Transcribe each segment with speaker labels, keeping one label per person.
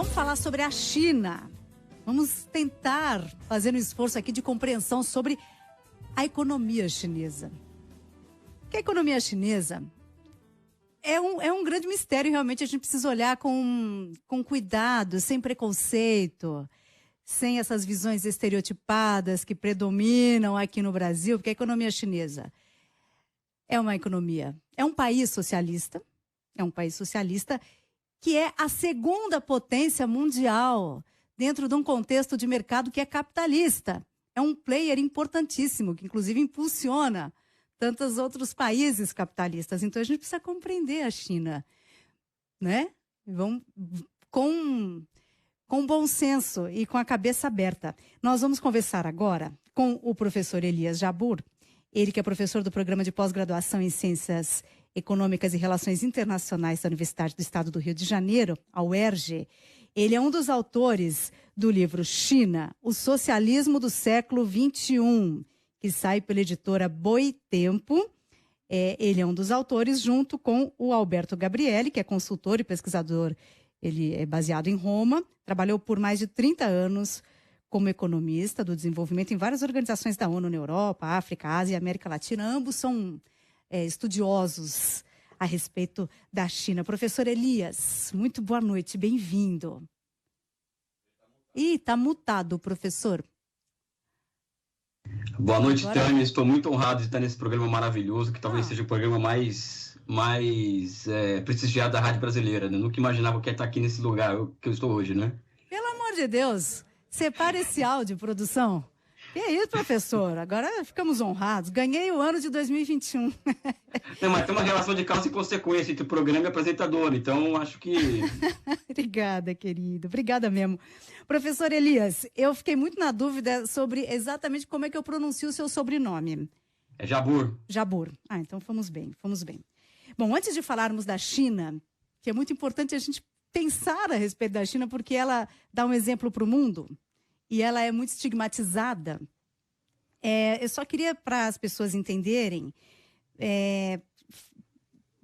Speaker 1: Vamos falar sobre a China. Vamos tentar fazer um esforço aqui de compreensão sobre a economia chinesa. Porque a economia chinesa é um grande mistério, realmente a gente precisa olhar com cuidado, sem preconceito, sem essas visões estereotipadas que predominam aqui no Brasil, porque a economia chinesa é uma economia, é um país socialista que é a segunda potência mundial dentro de um contexto de mercado que é capitalista. É um player importantíssimo, que inclusive impulsiona tantos outros países capitalistas. Então, a gente precisa compreender a China, né? Com bom senso e com a cabeça aberta. Nós vamos conversar agora com o professor Elias Jabbour, ele que é professor do Programa de Pós-Graduação em Ciências Econômicas e Relações Internacionais da Universidade do Estado do Rio de Janeiro, a UERJ. Ele é um dos autores do livro China, o Socialismo do Século XXI, que sai pela editora Boitempo. Ele é um dos autores, junto com o Alberto Gabrielli, que é consultor e pesquisador. Ele é baseado em Roma, trabalhou por mais de 30 anos como economista do desenvolvimento em várias organizações da ONU na Europa, África, Ásia e América Latina. Ambos são estudiosos a respeito da China. Professor Elias, muito boa noite, bem-vindo. Ih, está mutado, professor.
Speaker 2: Boa noite, Tânia. Estou muito honrado de estar nesse programa maravilhoso, que talvez seja o programa mais prestigiado da rádio brasileira, né? Nunca imaginava que ia estar aqui nesse lugar que eu estou hoje, né?
Speaker 1: Pelo amor de Deus, separa esse áudio, produção. E é isso, professor. Agora ficamos honrados. Ganhei o ano de 2021.
Speaker 2: Não, mas tem uma relação de causa e consequência entre o programa e o apresentador, então acho que...
Speaker 1: Obrigada, querido. Obrigada mesmo. Professor Elias, eu fiquei muito na dúvida sobre exatamente como é que eu pronuncio o seu sobrenome.
Speaker 2: É Jabbour.
Speaker 1: Jabbour. Ah, então fomos bem. Bom, antes de falarmos da China, que é muito importante a gente pensar a respeito da China, porque ela dá um exemplo para o mundo e ela é muito estigmatizada. Eu só queria, para as pessoas entenderem,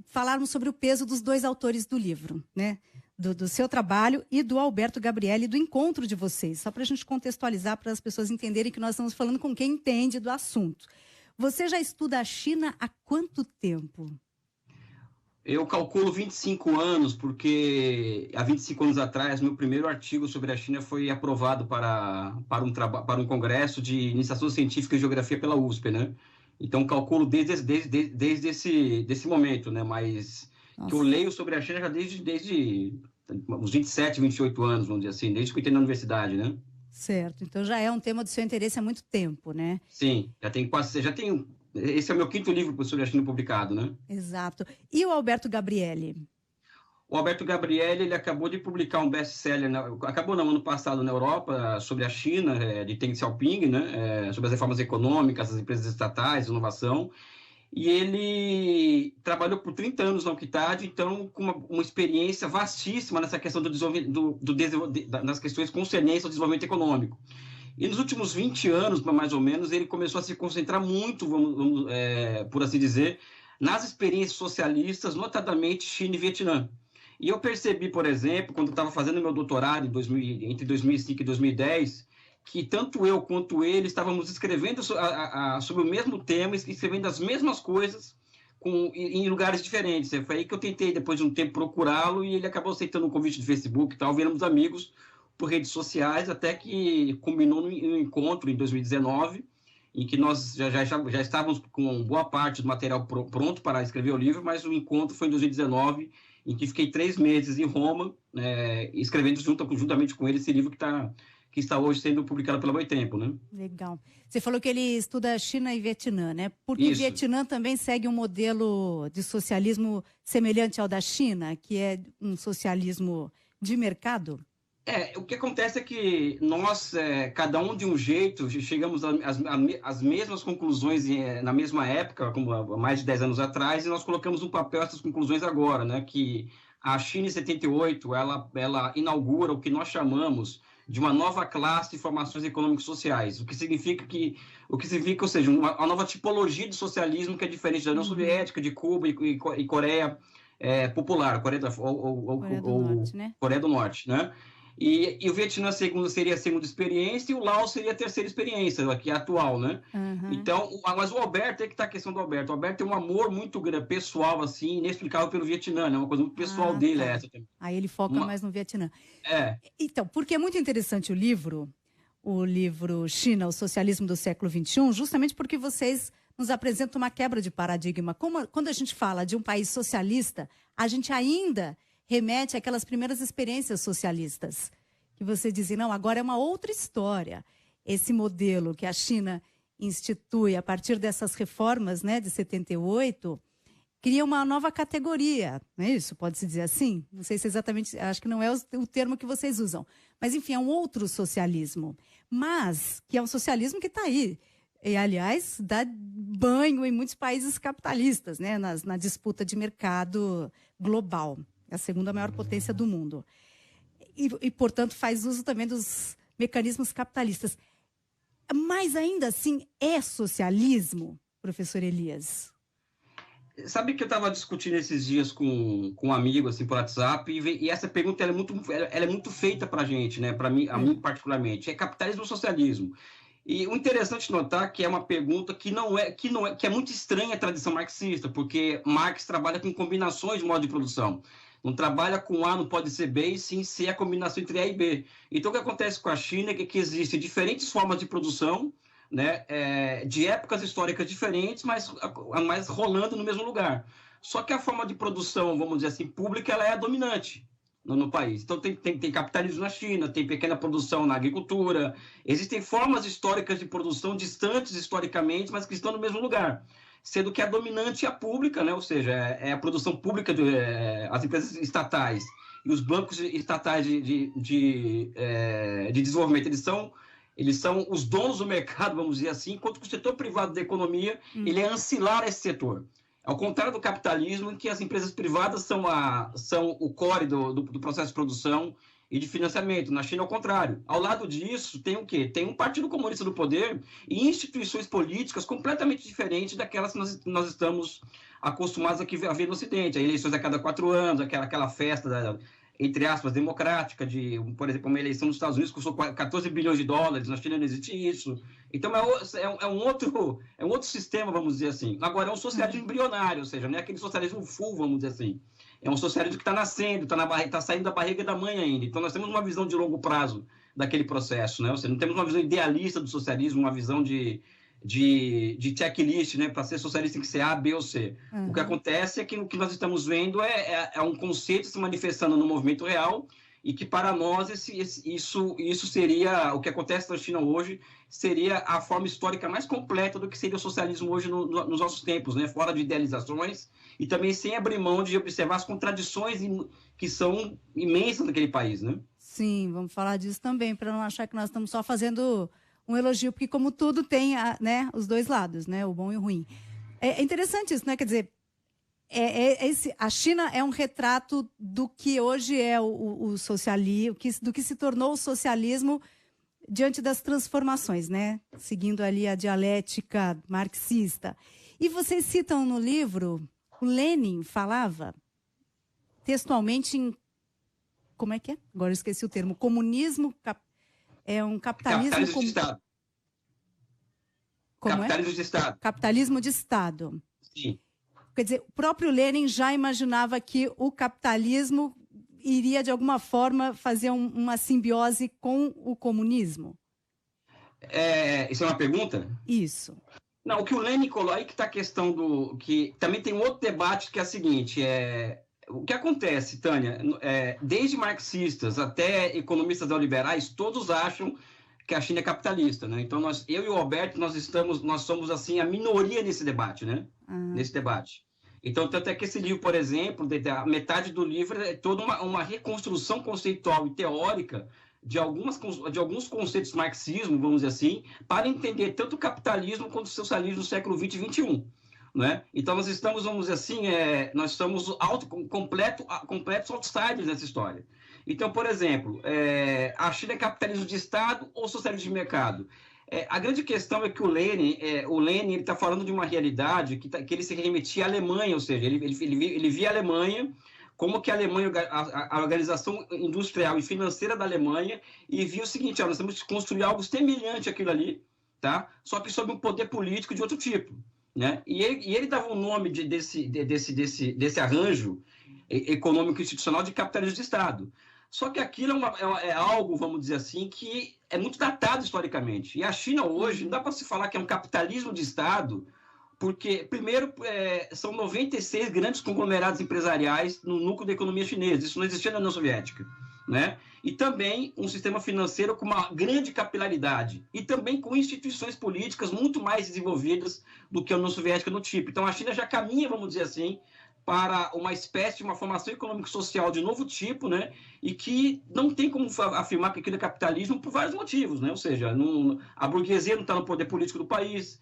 Speaker 1: falarmos sobre o peso dos dois autores do livro, né? Do seu trabalho e do Alberto Gabrielli, do encontro de vocês, só para a gente contextualizar, para as pessoas entenderem que nós estamos falando com quem entende do assunto. Você já estuda a China há quanto tempo?
Speaker 2: Eu calculo 25 anos, porque há 25 anos atrás, meu primeiro artigo sobre a China foi aprovado para um congresso de iniciação científica e geografia pela USP, né? Então, calculo desde esse momento, né? Mas que eu leio sobre a China já desde uns 27, 28 anos, vamos dizer assim, desde que eu entrei na universidade, né?
Speaker 1: Certo. Então, já é um tema do seu interesse há muito tempo, né?
Speaker 2: Sim, esse é o meu quinto livro sobre a China publicado, né?
Speaker 1: Exato. E o Alberto Gabrielli?
Speaker 2: O Alberto Gabrielli, ele acabou de publicar um best-seller, ano passado na Europa, sobre a China, de Deng Xiaoping, né? Sobre as reformas econômicas, as empresas estatais, inovação. E ele trabalhou por 30 anos na UNCTAD, então com uma experiência vastíssima nessa questão das questões concernentes ao desenvolvimento econômico. E nos últimos 20 anos, mais ou menos, ele começou a se concentrar muito, por assim dizer, nas experiências socialistas, notadamente China e Vietnã. E eu percebi, por exemplo, quando eu estava fazendo meu doutorado entre 2005 e 2010, que tanto eu quanto ele estávamos escrevendo sobre o mesmo tema, escrevendo as mesmas coisas em lugares diferentes. Foi aí que eu tentei, depois de um tempo, procurá-lo, e ele acabou aceitando um convite do Facebook e tal, viramos amigos por redes sociais, até que culminou no encontro em 2019, em que nós já estávamos com boa parte do material pronto para escrever o livro, mas o encontro foi em 2019, em que fiquei 3 meses em Roma, escrevendo juntamente com ele esse livro que está hoje sendo publicado pela Boitempo, né?
Speaker 1: Legal. Você falou que ele estuda China e Vietnã, né? Porque o Vietnã também segue um modelo de socialismo semelhante ao da China, que é um socialismo de mercado?
Speaker 2: O que acontece é que nós, cada um de um jeito, chegamos às mesmas conclusões na mesma época, como há mais de 10 anos atrás, e nós colocamos no papel essas conclusões agora, né? Que a China, em 78, ela inaugura o que nós chamamos de uma nova classe de formações econômicas sociais, o que significa, ou seja, uma nova tipologia de socialismo que é diferente da União Soviética, de Cuba e Coreia popular, Coreia do Norte, né? E o Vietnã seria a segunda experiência e o Laos seria a terceira experiência, aqui atual, né?
Speaker 1: Uhum.
Speaker 2: Então, mas o Alberto, é que está a questão do Alberto. O Alberto tem um amor muito grande, pessoal, assim, inexplicável pelo Vietnã, né? Uma coisa muito pessoal dele
Speaker 1: Tá.
Speaker 2: é essa também.
Speaker 1: Aí ele foca mais no Vietnã. Então, porque é muito interessante o livro China, o Socialismo do Século XXI, justamente porque vocês nos apresentam uma quebra de paradigma. Quando a gente fala de um país socialista, a gente ainda remete àquelas primeiras experiências socialistas, que você dizia, não, agora é uma outra história. Esse modelo que a China institui a partir dessas reformas, né, de 78, cria uma nova categoria, não é isso? Pode-se dizer assim? Não sei se exatamente, acho que não é o termo que vocês usam. Mas, enfim, é um outro socialismo. Mas, que é um socialismo que está aí. E, aliás, dá banho em muitos países capitalistas, né, na disputa de mercado global. É a segunda maior potência do mundo. E, portanto, faz uso também dos mecanismos capitalistas. Mas, ainda assim, é socialismo, professor Elias?
Speaker 2: Sabe que eu estava discutindo esses dias com um amigo, assim, por WhatsApp, e essa pergunta ela é muito feita para a gente, né? Para mim, a mim particularmente. É capitalismo ou socialismo? E o interessante notar que é uma pergunta que é muito estranha à tradição marxista, porque Marx trabalha com combinações de modo de produção. Não trabalha com A, não pode ser B, e sim C, a combinação entre A e B. Então, o que acontece com a China é que existem diferentes formas de produção, né, de épocas históricas diferentes, mas rolando no mesmo lugar. Só que a forma de produção, vamos dizer assim, pública, ela é a dominante no país. Então, tem capitalismo na China, tem pequena produção na agricultura, existem formas históricas de produção distantes historicamente, mas que estão no mesmo lugar, sendo que a dominante é a pública, né? Ou seja, é a produção pública, as empresas estatais e os bancos estatais de desenvolvimento, eles são os donos do mercado, vamos dizer assim, enquanto que o setor privado da economia ele é ancilar a esse setor. Ao contrário do capitalismo, em que as empresas privadas são o core do processo de produção e de financiamento. Na China, ao contrário. Ao lado disso, tem o quê? Tem um partido comunista do poder e instituições políticas completamente diferentes daquelas que nós estamos acostumados a ver no Ocidente. As eleições a cada 4 anos, aquela festa, entre aspas, democrática, por exemplo, uma eleição nos Estados Unidos custou 14 bilhões de dólares, na China não existe isso. Então, é um outro sistema, vamos dizer assim. Agora, é um socialismo embrionário, ou seja, não é aquele socialismo full, vamos dizer assim. É um socialismo que está nascendo, está saindo da barriga da mãe ainda. Então, nós temos uma visão de longo prazo daquele processo, né? Ou seja, não temos uma visão idealista do socialismo, uma visão de checklist, né? Para ser socialista tem que ser A, B ou C. O que acontece é que o que nós estamos vendo é um conceito se manifestando no movimento real e que, para nós, isso seria, o que acontece na China hoje, seria a forma histórica mais completa do que seria o socialismo hoje nos nossos tempos, né? Fora de idealizações e também sem abrir mão de observar as contradições que são imensas naquele país, né?
Speaker 1: Sim, vamos falar disso também, para não achar que nós estamos só fazendo um elogio, porque como tudo tem, né, os dois lados, né, o bom e o ruim. É interessante isso, né? Quer dizer, a China é um retrato do que hoje é o socialismo, do que se tornou o socialismo diante das transformações, né? Seguindo ali a dialética marxista. E vocês citam no livro, o Lenin falava textualmente em, como é que é? Agora eu esqueci o termo, comunismo, é um capitalismo...
Speaker 2: Capitalismo de Estado.
Speaker 1: Como
Speaker 2: capitalismo de Estado.
Speaker 1: Capitalismo de Estado.
Speaker 2: Sim.
Speaker 1: Quer dizer, o próprio Lenin já imaginava que o capitalismo iria, de alguma forma, fazer uma simbiose com o comunismo?
Speaker 2: Isso é uma pergunta?
Speaker 1: Isso.
Speaker 2: Não, o que o Lenin colocou, aí que está a questão do... que também tem um outro debate que é o seguinte, o que acontece, Tânia, desde marxistas até economistas neoliberais, todos acham que a China é capitalista, né? Então, eu e o Alberto, nós somos, assim, a minoria nesse debate, né? Nesse debate. Então, tanto é que esse livro, por exemplo, a metade do livro é toda uma reconstrução conceitual e teórica de alguns conceitos do marxismo, vamos dizer assim, para entender tanto o capitalismo quanto o socialismo do século XX e XXI. Né? Então, nós estamos, vamos dizer assim, nós somos completos outsiders nessa história. Então, por exemplo, a China é capitalismo de Estado ou socialismo de mercado? A grande questão é que o Lenin está falando de uma realidade que ele se remetia à Alemanha, ou seja, ele via a Alemanha como que a Alemanha, a organização industrial e financeira da Alemanha, e viu o seguinte, ó, nós temos que construir algo semelhante àquilo ali, tá? Só que sob um poder político de outro tipo, né? E ele dava o nome desse arranjo econômico institucional de capitalismo de Estado. Só que aquilo é algo, vamos dizer assim, que é muito datado historicamente. E a China hoje, não dá para se falar que é um capitalismo de Estado, porque, primeiro, são 96 grandes conglomerados empresariais no núcleo da economia chinesa. Isso não existia na União Soviética, né? E também um sistema financeiro com uma grande capilaridade. E também com instituições políticas muito mais desenvolvidas do que a União Soviética no tipo. Então, a China já caminha, vamos dizer assim, para uma espécie de uma formação econômico-social de novo tipo, né? E que não tem como afirmar que aquilo é capitalismo por vários motivos, né? Ou seja, a burguesia não está no poder político do país,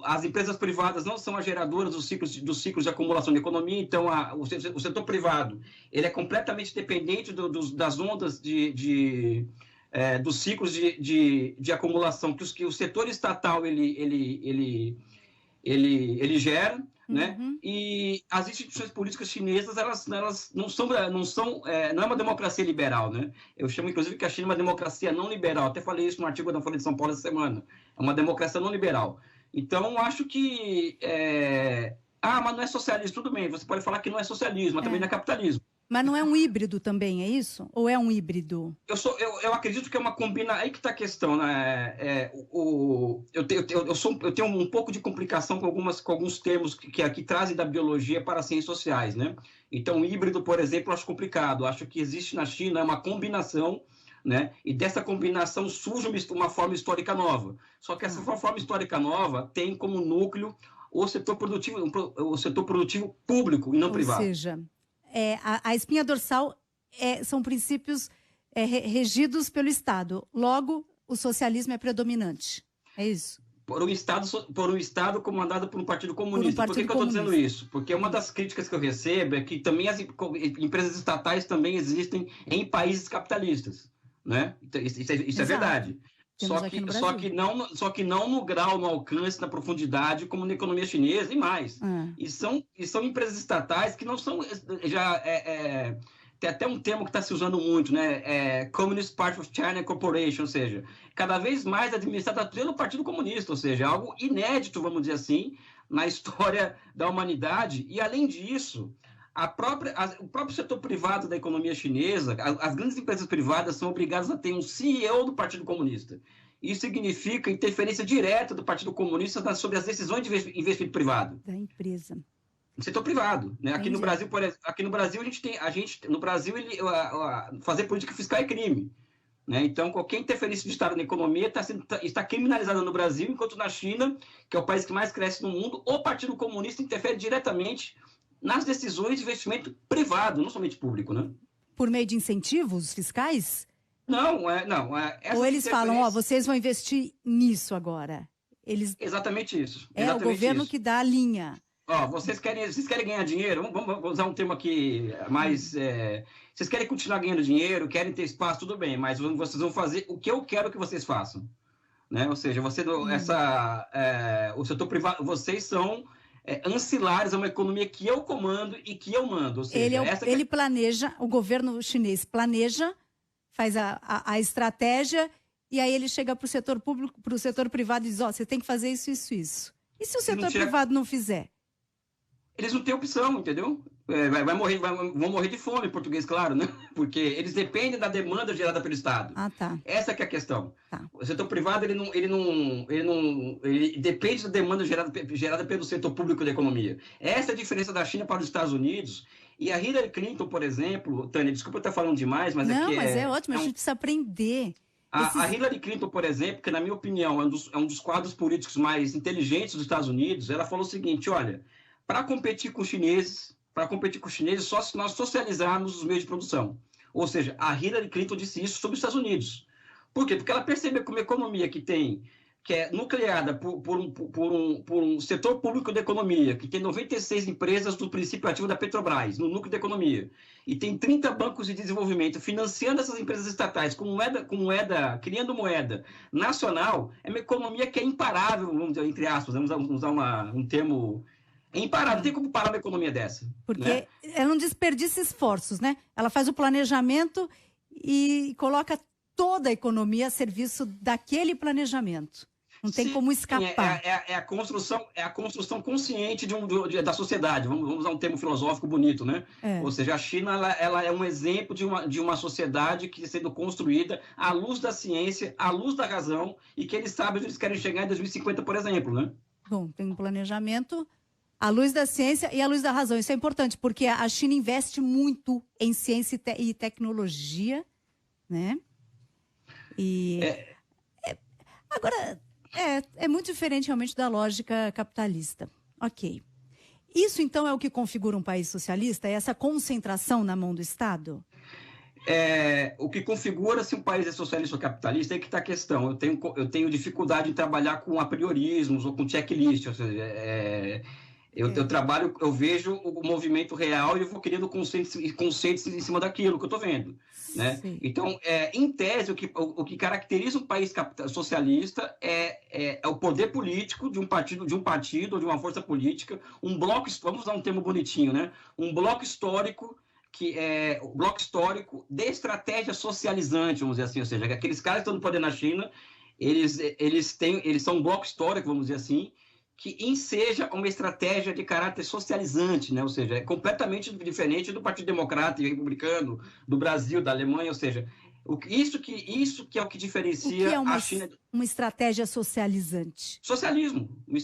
Speaker 2: as empresas privadas não são as geradoras dos ciclos de acumulação de economia, então o setor privado ele é completamente dependente das ondas dos ciclos de acumulação que o setor estatal ele gera, né? E as instituições políticas chinesas elas não é uma democracia liberal, né? Eu chamo inclusive que a China é uma democracia não liberal. Até falei isso no artigo da Folha de São Paulo essa semana. É uma democracia não liberal. Então acho que mas não é socialismo, tudo bem. Você pode falar que não é socialismo, mas também não é capitalismo.
Speaker 1: Mas não é um híbrido também, é isso? Ou é um híbrido?
Speaker 2: Eu acredito que é uma combinação. Aí que está a questão, né? Eu tenho um pouco de complicação com alguns termos que aqui trazem da biologia para as ciências sociais, né? Então, híbrido, por exemplo, eu acho complicado. Acho que existe na China uma combinação, né? E dessa combinação surge uma forma histórica nova. Só que essa forma histórica nova tem como núcleo o setor produtivo público e não privado.
Speaker 1: Ou seja, a espinha dorsal são princípios regidos pelo Estado. Logo, o socialismo é predominante. É isso?
Speaker 2: Por um Estado comandado por um partido comunista. Por que eu estou dizendo isso? Porque uma das críticas que eu recebo é que também as empresas estatais também existem em países capitalistas, né? Isso é verdade. Só que não no grau, no alcance, na profundidade, como na economia chinesa e mais. E são empresas estatais que não são... Tem até um termo que está se usando muito, né? Communist Party of China Corporation, ou seja, cada vez mais administrada pelo Partido Comunista, ou seja, algo inédito, vamos dizer assim, na história da humanidade. E, além disso, o próprio setor privado da economia chinesa, as grandes empresas privadas são obrigadas a ter um CEO do Partido Comunista. Isso significa interferência direta do Partido Comunista sobre as decisões de investimento privado.
Speaker 1: Da empresa.
Speaker 2: No setor privado, né? Aqui no Brasil, por exemplo, fazer política fiscal é crime, né? Então, qualquer interferência do Estado na economia está criminalizada no Brasil, enquanto na China, que é o país que mais cresce no mundo, o Partido Comunista interfere diretamente nas decisões de investimento privado, não somente público, né?
Speaker 1: Por meio de incentivos fiscais?
Speaker 2: Não.
Speaker 1: Ou eles falam, vocês vão investir nisso agora?
Speaker 2: Exatamente isso.
Speaker 1: O governo que dá a linha.
Speaker 2: Vocês querem ganhar dinheiro? Vamos usar um termo aqui mais... vocês querem continuar ganhando dinheiro, querem ter espaço, tudo bem, mas vocês vão fazer o que eu quero que vocês façam. Né? Ou seja, o setor privado, vocês são ancilares a uma economia que eu comando e que eu mando. Ou seja,
Speaker 1: ele planeja, o governo chinês planeja, faz a estratégia, e aí ele chega para o setor público, para o setor privado e diz, você tem que fazer isso, isso, isso. E se o setor privado não fizer?
Speaker 2: Eles não têm opção, entendeu? Vão morrer de fome, em português, claro, né? Porque eles dependem da demanda gerada pelo Estado.
Speaker 1: Tá.
Speaker 2: Essa que é a questão.
Speaker 1: Tá.
Speaker 2: O setor privado ele depende da demanda gerada pelo setor público da economia. Essa é a diferença da China para os Estados Unidos. E a Hillary Clinton, por exemplo, Tânia, desculpa eu estar falando demais, mas
Speaker 1: é ótimo, a gente precisa aprender.
Speaker 2: A Hillary Clinton, por exemplo, que na minha opinião é um dos quadros políticos mais inteligentes dos Estados Unidos, ela falou o seguinte, olha, para competir com os chineses, só se nós socializarmos os meios de produção. Ou seja, a Hillary Clinton disse isso sobre os Estados Unidos. Por quê? Porque ela percebeu que uma economia que é nucleada por um setor público da economia, que tem 96 empresas do princípio ativo da Petrobras, no núcleo da economia, e tem 30 bancos de desenvolvimento financiando essas empresas estatais criando moeda nacional, é uma economia que é imparável, vamos dizer, entre aspas, vamos usar um termo É imparável, não tem como parar uma economia dessa.
Speaker 1: Porque
Speaker 2: né?
Speaker 1: ela não desperdiça esforços, né? Ela faz o planejamento e coloca toda a economia a serviço daquele planejamento. Não tem como escapar.
Speaker 2: É a construção consciente da sociedade. Vamos usar um termo filosófico bonito, né? Ou seja, a China ela é um exemplo de uma sociedade que está sendo construída à luz da ciência, à luz da razão, e que eles sabem onde eles querem chegar em 2050, por exemplo, né?
Speaker 1: Bom, tem um planejamento à luz da ciência e à luz da razão. Isso é importante, porque a China investe muito em ciência e tecnologia, né? Agora, é muito diferente realmente da lógica capitalista. Ok. Isso, então, é o que configura um país socialista? É essa concentração na mão do Estado?
Speaker 2: O que configura se um país é socialista ou capitalista é que está a questão. Eu tenho dificuldade em trabalhar com apriorismos ou com checklist. Ou seja, eu vejo o movimento real e eu vou criando conceitos em cima daquilo que eu estou vendo. Né? Então, em tese, o que caracteriza um país socialista é o poder político de um partido ou de uma força política, um bloco, vamos usar um termo bonitinho, né? Um bloco histórico que é o bloco histórico de estratégia socializante, vamos dizer assim, ou seja, aqueles caras que estão no poder na China, eles são um bloco histórico, vamos dizer assim, que enseja uma estratégia de caráter socializante, né? Ou seja, é completamente diferente do Partido Democrata e Republicano, do Brasil, da Alemanha, ou seja, isso que é o que diferencia a China.
Speaker 1: Uma estratégia socializante?
Speaker 2: Socialismo, uma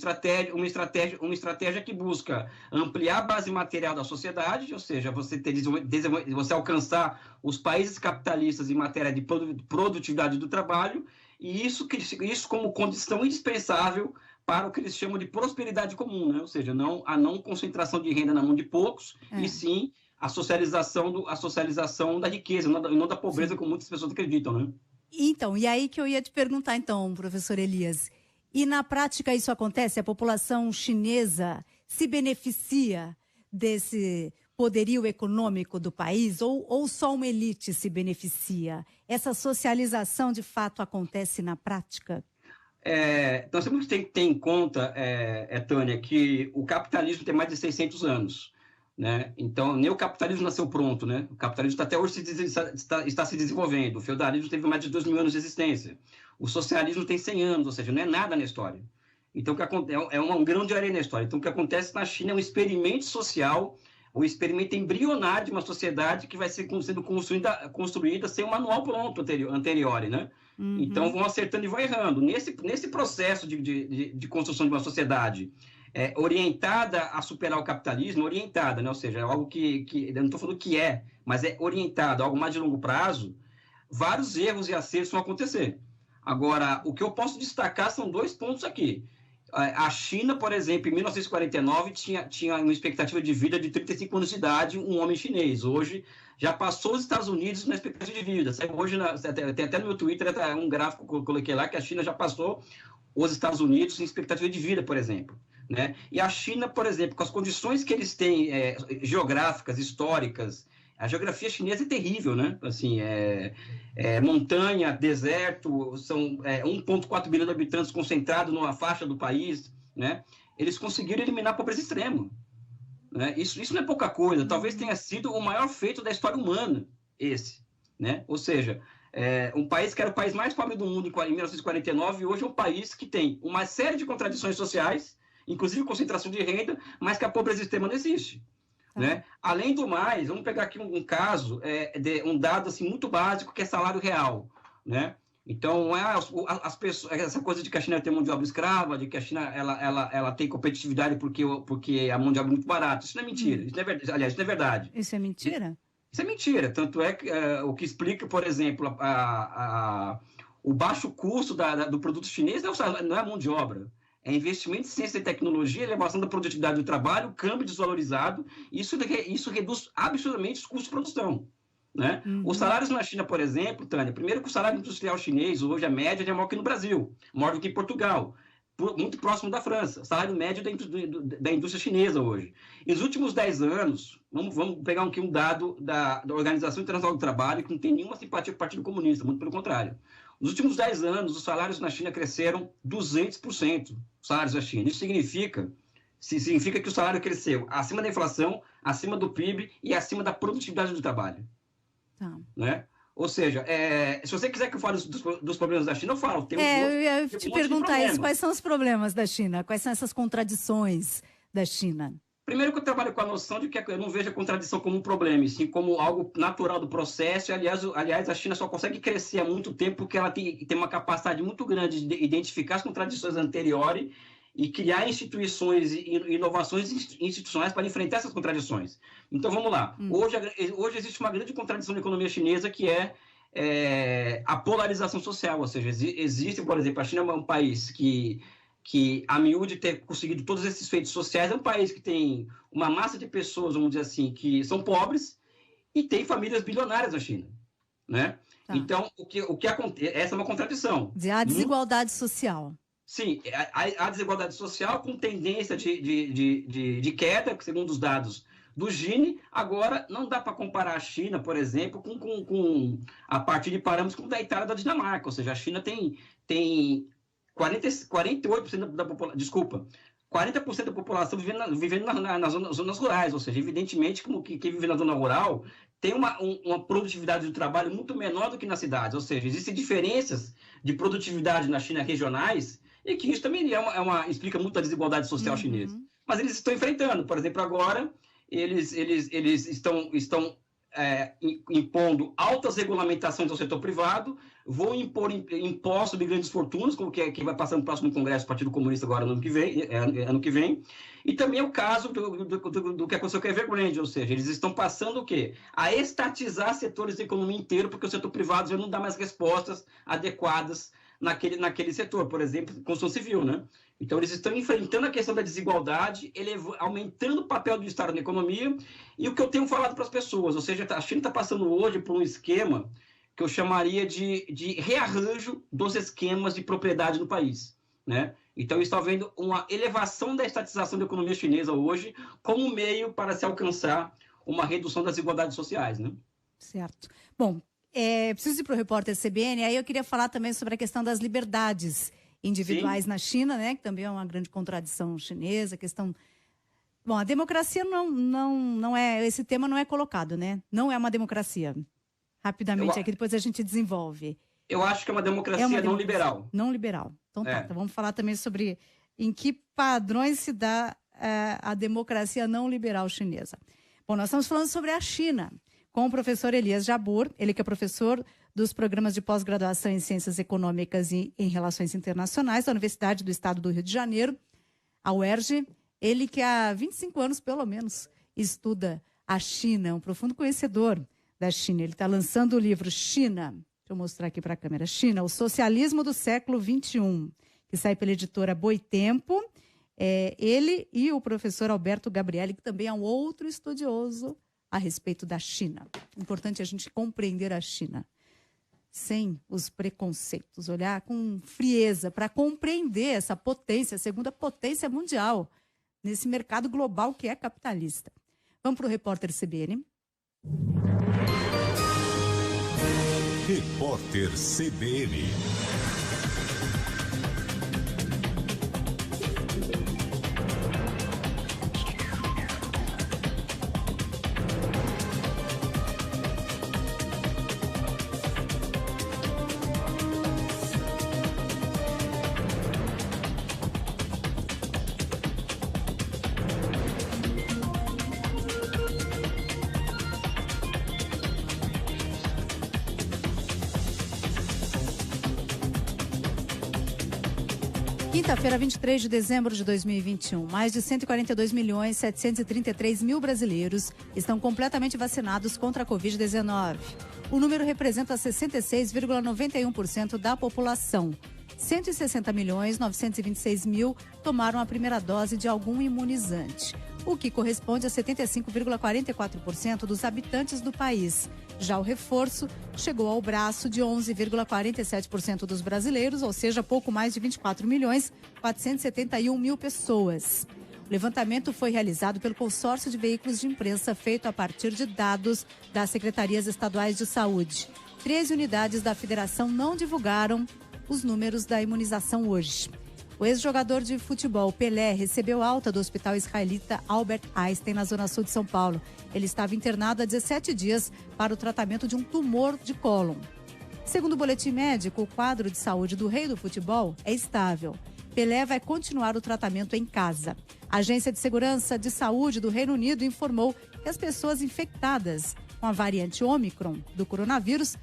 Speaker 2: estratégia que busca ampliar a base material da sociedade, ou seja, você alcançar os países capitalistas em matéria de produtividade do trabalho, e isso como condição indispensável para o que eles chamam de prosperidade comum, né? Ou seja, a não concentração de renda na mão de poucos, e sim a socialização da riqueza, não da pobreza, como muitas pessoas acreditam, né?
Speaker 1: Então, e aí que eu ia te perguntar, então, professor Elias, e na prática isso acontece? A população chinesa se beneficia desse poderio econômico do país ou só uma elite se beneficia? Essa socialização, de fato, acontece na prática?
Speaker 2: Nós temos que ter em conta, Tânia, que o capitalismo tem mais de 600 anos. Né? Então, nem o capitalismo nasceu pronto. Né? O capitalismo até hoje está se desenvolvendo. O feudalismo teve mais de 2.000 anos de existência. O socialismo tem 100 anos, ou seja, não é nada na história. Então, é um grão de areia na história. Então, o que acontece na China é um experimento social, um experimento embrionário de uma sociedade que vai sendo construída sem um manual pronto anterior, né? Uhum. Então, vão acertando e vão errando. Nesse processo de construção de uma sociedade orientada a superar o capitalismo, orientada, né? Ou seja, algo que eu não estou falando que mas é orientado, algo mais de longo prazo, vários erros e acertos vão acontecer. Agora, o que eu posso destacar são 2 pontos aqui. A China, por exemplo, em 1949, tinha uma expectativa de vida de 35 anos de idade, um homem chinês. Hoje, já passou os Estados Unidos na expectativa de vida. Hoje, tem até no meu Twitter um gráfico que eu coloquei lá, que a China já passou os Estados Unidos em expectativa de vida, por exemplo. Né? E a China, por exemplo, com as condições que eles têm geográficas, históricas, a geografia chinesa é terrível, né? Assim, montanha, deserto, são 1,4 bilhão de habitantes concentrados numa faixa do país, né? Eles conseguiram eliminar a pobreza extrema. Né? Isso não é pouca coisa, talvez tenha sido o maior feito da história humana, esse. Né? Ou seja, um país que era o país mais pobre do mundo em 1949, hoje é um país que tem uma série de contradições sociais, inclusive concentração de renda, mas que a pobreza extrema não existe. Né? Além do mais, vamos pegar aqui um caso, um dado assim, muito básico, que é salário real. Né? Então, as pessoas, essa coisa de que a China tem mão de obra escrava, de que a China ela tem competitividade porque a mão de obra é muito barata, isso não é mentira. Isso não é verdade. Aliás, isso não é verdade.
Speaker 1: Isso é mentira?
Speaker 2: Isso é mentira. Tanto é que o que explica, por exemplo, o baixo custo do produto chinês não é a mão de obra. É investimento em ciência e tecnologia, elevação da produtividade do trabalho, câmbio desvalorizado. Isso reduz absurdamente os custos de produção. Né? Uhum. Os salários na China, por exemplo, Tânia, primeiro que o salário industrial chinês, hoje a média é maior que no Brasil, maior do que em Portugal, muito próximo da França, salário médio da indústria chinesa hoje. E nos últimos 10 anos, vamos pegar aqui um dado da Organização Internacional do Trabalho, que não tem nenhuma simpatia com o Partido Comunista, muito pelo contrário. Nos últimos 10 anos, os salários na China cresceram 200%, os salários da China. Isso significa significa que o salário cresceu acima da inflação, acima do PIB e acima da produtividade do trabalho.
Speaker 1: Tá.
Speaker 2: Né? Ou seja, se você quiser que eu fale dos problemas da China, eu falo.
Speaker 1: Eu ia te perguntar isso, quais são os problemas da China? Quais são essas contradições da China?
Speaker 2: Primeiro que eu trabalho com a noção de que eu não vejo a contradição como um problema, e sim como algo natural do processo. E, aliás, a China só consegue crescer há muito tempo porque ela tem uma capacidade muito grande de identificar as contradições anteriores e criar instituições e inovações institucionais para enfrentar essas contradições. Então, vamos lá. Hoje existe uma grande contradição na economia chinesa, que é a polarização social. Ou seja, existe, por exemplo, a China é um país que a miúde ter conseguido todos esses feitos sociais, é um país que tem uma massa de pessoas, vamos dizer assim, que são pobres e tem famílias bilionárias na China, né? Tá. Então, o que acontece? Essa é uma contradição.
Speaker 1: A desigualdade social.
Speaker 2: Sim, a desigualdade social com tendência de queda, segundo os dados do Gini. Agora, não dá para comparar a China, por exemplo, com a partir de parâmetros como da Itália e da Dinamarca. Ou seja, a China tem 48% da população, desculpa, 40% da população vivendo nas zonas rurais, ou seja, evidentemente, como quem vive na zona rural tem uma produtividade do trabalho muito menor do que nas cidades, ou seja, existem diferenças de produtividade na China regionais, e que isso também explica muito a desigualdade social chinesa. Mas eles estão enfrentando, por exemplo, agora, eles estão impondo altas regulamentações ao setor privado, vão impor impostos sobre grandes fortunas, como que vai passar no próximo Congresso do Partido Comunista agora no ano que vem, e também o caso do que aconteceu com a Evergrande, ou seja, eles estão passando o quê? A estatizar setores da economia inteira, porque o setor privado já não dá mais respostas adequadas naquele setor, por exemplo, construção civil, né? Então, eles estão enfrentando a questão da desigualdade, aumentando o papel do Estado na economia, e o que eu tenho falado para as pessoas, ou seja, a China está passando hoje por um esquema que eu chamaria de rearranjo dos esquemas de propriedade no país, né? Então, está havendo uma elevação da estatização da economia chinesa hoje como meio para se alcançar uma redução das desigualdades sociais, né?
Speaker 1: Certo. Bom, preciso ir para o repórter CBN, aí eu queria falar também sobre a questão das liberdades individuais na China, né, que também é uma grande contradição chinesa, questão... Bom, a democracia não é... Esse tema não é colocado, né? Não é uma democracia. Rapidamente, aqui depois a gente desenvolve.
Speaker 2: Eu acho que é uma democracia não liberal.
Speaker 1: Não liberal. Então tá, então vamos falar também sobre em que padrões se dá a democracia não liberal chinesa. Bom, nós estamos falando sobre a China, com o professor Elias Jabbour, ele que é professor dos programas de pós-graduação em Ciências Econômicas e em Relações Internacionais da Universidade do Estado do Rio de Janeiro, a UERJ. Ele que há 25 anos, pelo menos, estuda a China, um profundo conhecedor da China. Ele está lançando o livro China, deixa eu mostrar aqui para a câmera, China, o Socialismo do Século XXI, que sai pela editora Boitempo. Ele e o professor Alberto Gabrielli, que também é um outro estudioso a respeito da China. Importante a gente compreender a China sem os preconceitos, olhar com frieza para compreender essa potência, a segunda potência mundial, nesse mercado global que é capitalista. Vamos para o repórter CBN.
Speaker 3: Repórter CBN.
Speaker 1: Quinta-feira, 23 de dezembro de 2021, mais de 142.733.000 brasileiros estão completamente vacinados contra a Covid-19. O número representa 66,91% da população. 160.926.000 tomaram a primeira dose de algum imunizante, o que corresponde a 75,44% dos habitantes do país. Já o reforço chegou ao braço de 11,47% dos brasileiros, ou seja, pouco mais de 24.471.000 pessoas. O levantamento foi realizado pelo consórcio de veículos de imprensa feito a partir de dados das secretarias estaduais de saúde. 13 unidades da federação não divulgaram os números da imunização hoje. O ex-jogador de futebol Pelé recebeu alta do hospital israelita Albert Einstein, na zona sul de São Paulo. Ele estava internado há 17 dias para o tratamento de um tumor de cólon. Segundo o boletim médico, o quadro de saúde do rei do futebol é estável. Pelé vai continuar o tratamento em casa. A Agência de Segurança de Saúde do Reino Unido informou que as pessoas infectadas com a variante Ômicron do coronavírus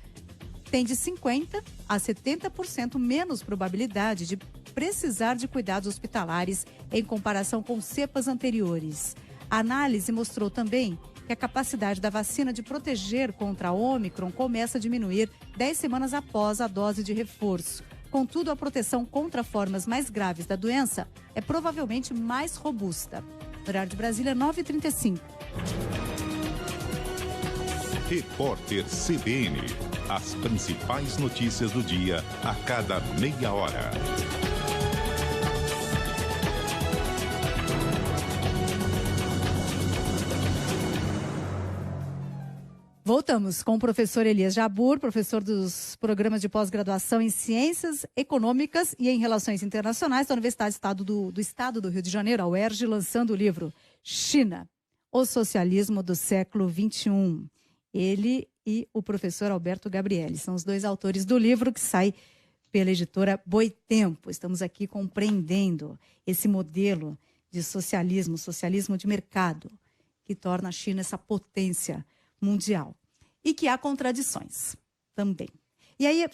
Speaker 1: têm de 50% a 70% menos probabilidade de precisar de cuidados hospitalares em comparação com cepas anteriores. A análise mostrou também que a capacidade da vacina de proteger contra a Ômicron começa a diminuir 10 semanas após a dose de reforço. Contudo, a proteção contra formas mais graves da doença é provavelmente mais robusta. Horário de Brasília, 9h35.
Speaker 3: Repórter CBN. As principais notícias do dia a cada meia hora.
Speaker 1: Voltamos com o professor Elias Jabbour, professor dos programas de pós-graduação em Ciências Econômicas e em Relações Internacionais da Universidade do Estado do Rio de Janeiro, a UERJ, lançando o livro China, o Socialismo do Século XXI. Ele e o professor Alberto Gabrielli são os dois autores do livro, que sai pela editora Boitempo. Estamos aqui compreendendo esse modelo de socialismo, socialismo de mercado, que torna a China essa potência mundial. E que há contradições também. E aí,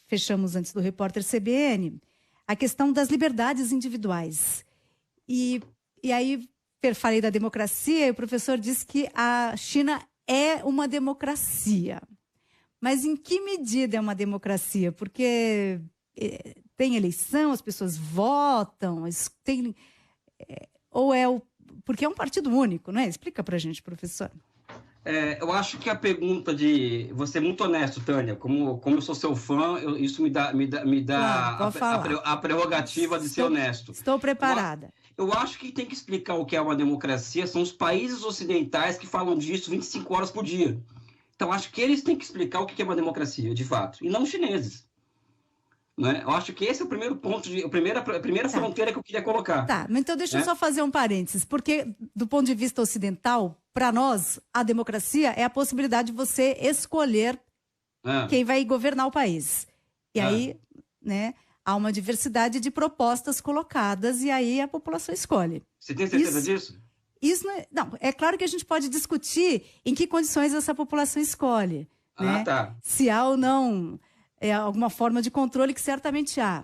Speaker 1: fechamos antes do repórter CBN, a questão das liberdades individuais. E aí, falei da democracia, e o professor disse que a China é uma democracia. Mas em que medida é uma democracia? Porque tem eleição, as pessoas votam, porque é um partido único, não é? Explica pra gente, professor.
Speaker 2: Eu acho que a pergunta de... Você é muito honesto, Tânia. Como eu sou seu fã, isso me dá claro, a prerrogativa de ser honesto.
Speaker 1: Estou preparada.
Speaker 2: Eu acho que tem que explicar o que é uma democracia. São os países ocidentais que falam disso 25 horas por dia. Então, acho que eles têm que explicar o que é uma democracia, de fato. E não os chineses. Né? Eu acho que esse é o primeiro ponto, a primeira fronteira que eu queria colocar.
Speaker 1: Tá, mas então deixa eu só fazer um parênteses, porque do ponto de vista ocidental, para nós, a democracia é a possibilidade de você escolher quem vai governar o país. E aí, né, há uma diversidade de propostas colocadas e aí a população escolhe.
Speaker 2: Você tem certeza disso?
Speaker 1: Isso não, é claro que a gente pode discutir em que condições essa população escolhe. Né?
Speaker 2: Tá.
Speaker 1: Se há ou não... alguma forma de controle, que certamente há.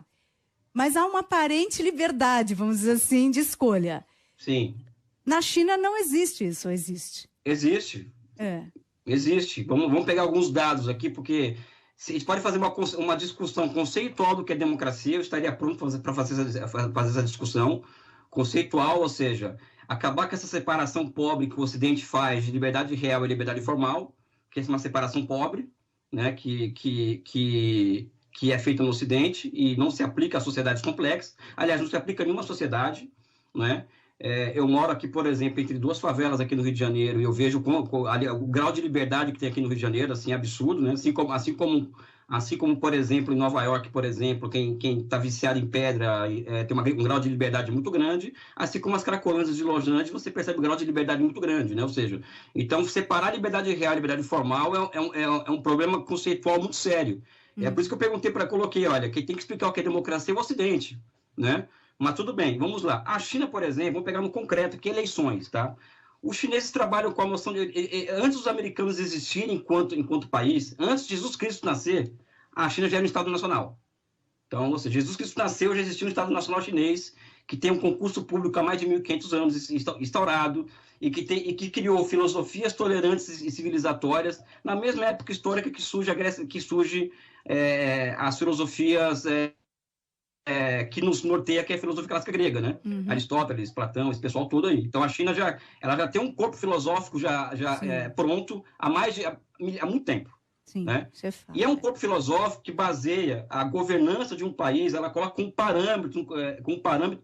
Speaker 1: Mas há uma aparente liberdade, vamos dizer assim, de escolha.
Speaker 2: Sim.
Speaker 1: Na China não existe isso, ou existe?
Speaker 2: Existe. Existe. Vamos pegar alguns dados aqui, porque a gente pode fazer uma discussão conceitual do que é democracia. Eu estaria pronto para fazer essa discussão conceitual, ou seja, acabar com essa separação pobre que o Ocidente faz de liberdade real e liberdade formal, que é uma separação pobre, né, que é feita no Ocidente e não se aplica a sociedades complexas. Aliás, não se aplica a nenhuma sociedade. Né? Eu moro aqui, por exemplo, entre duas favelas aqui no Rio de Janeiro e eu vejo o grau de liberdade que tem aqui no Rio de Janeiro, assim, absurdo. Né? Assim como, por exemplo, em Nova York, por exemplo, quem está viciado em pedra tem um grau de liberdade muito grande, assim como as Cracolândias de Los Angeles, você percebe um grau de liberdade muito grande, né? Ou seja, então separar a liberdade real e a liberdade formal é um problema conceitual muito sério. É por isso que eu coloquei, olha, quem tem que explicar o que é democracia é o Ocidente, né? Mas tudo bem, vamos lá. A China, por exemplo, vamos pegar no concreto, que eleições, tá? Os chineses trabalham com a noção de... Antes dos americanos existirem enquanto país, antes de Jesus Cristo nascer, a China já era um Estado nacional. Então, ou seja, Jesus Cristo nasceu, já existia um Estado nacional chinês, que tem um concurso público há mais de 1.500 anos instaurado, e que criou filosofias tolerantes e civilizatórias, na mesma época histórica que surge a Grécia, as filosofias... que nos norteia, que é a filosofia clássica grega, né? Aristóteles, Platão, esse pessoal todo aí. Então, a China já tem um corpo filosófico pronto há muito tempo.
Speaker 1: Sim,
Speaker 2: né? E é um corpo filosófico que baseia a governança de um país, ela coloca com um parâmetro,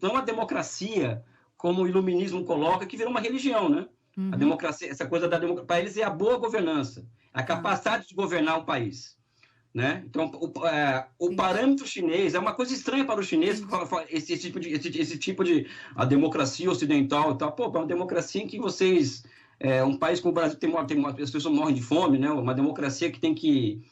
Speaker 2: não a democracia, como o iluminismo coloca, que virou uma religião, né? A democracia, essa coisa da democracia, para eles é a boa governança, a capacidade de governar um país. né? Então, o parâmetro chinês é uma coisa estranha para o chinês, esse tipo de a democracia ocidental e tal. Pô, é uma democracia em que vocês... um país como o Brasil as pessoas morrem de fome, né? Uma democracia que tem que